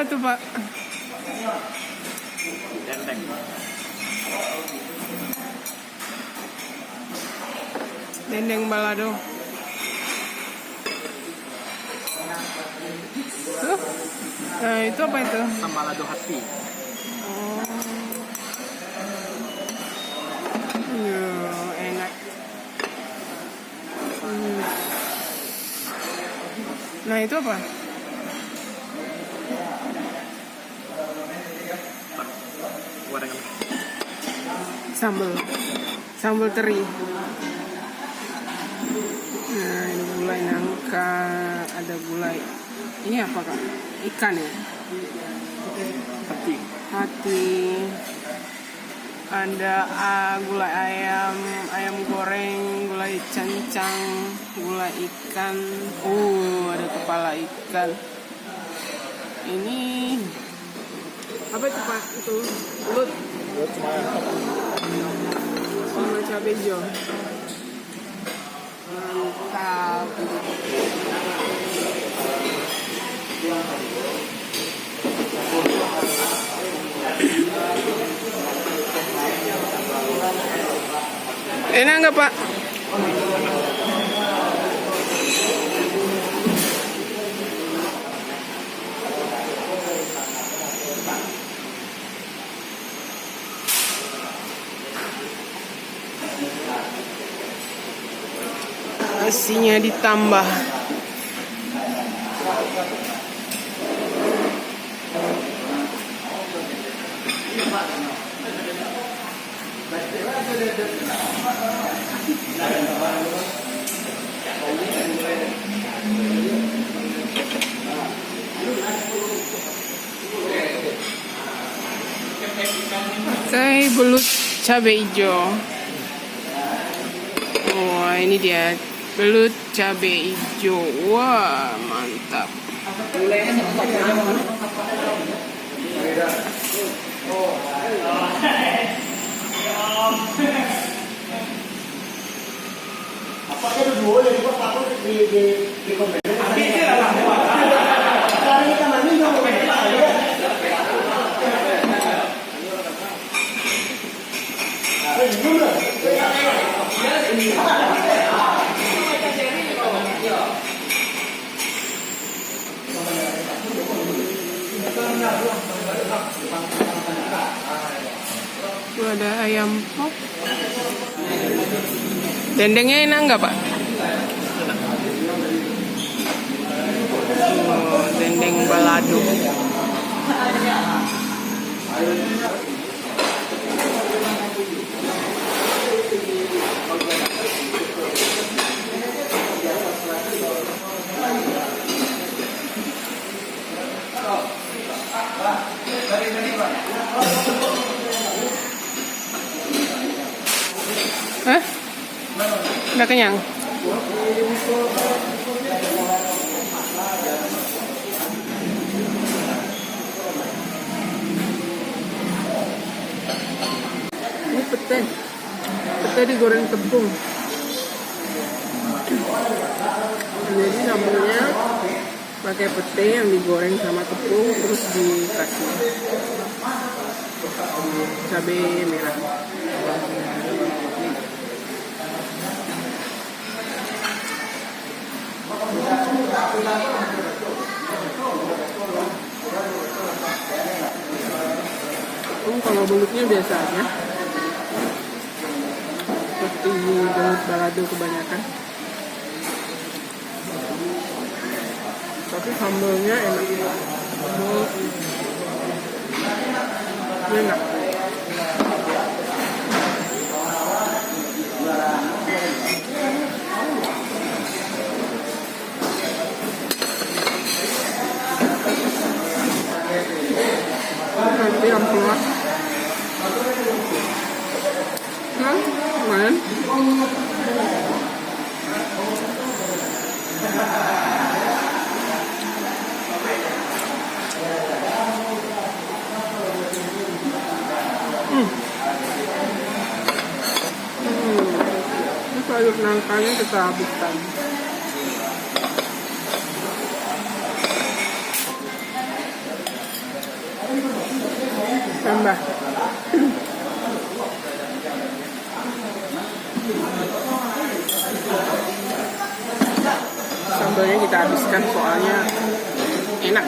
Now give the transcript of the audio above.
Apa itu, Pak? Dendeng. Dendeng balado. Tuh. Nah, itu apa itu? Balado hati. Oh. Enak. Nah, itu apa? Gorengan. Sambal teri. Nah, ini gulai nangka, ada gulai. Ini apa, Kak? Ikan ya? Hati. Ada gulai ayam goreng, gulai cancang, gulai ikan. Ada kepala ikan. Ini apa itu, Pak? Itu belut sama cabai hijau. Mantap. Enak nggak, Pak? Nasinya ditambah. Saya belut cabai hijau. Wah, ini dia belut cabai hijau. Wah, mantap. Itu ada ayam pop. Dendengnya enak nggak, Pak? Dendeng balado. Hah? Udah kenyang? Ini pete. Pete digoreng tepung. Jadi sambelnya pakai pete yang digoreng sama tepung, terus dikasih cabai merah. Kalau belutnya biasa aja, seperti belut balado kebanyakan. Tapi sambalnya enak. Enak. Nanti yang keluar. Lumayan. Ini sayur nangkanya kita habiskan. Tambah. Sambalnya kita habiskan soalnya enak.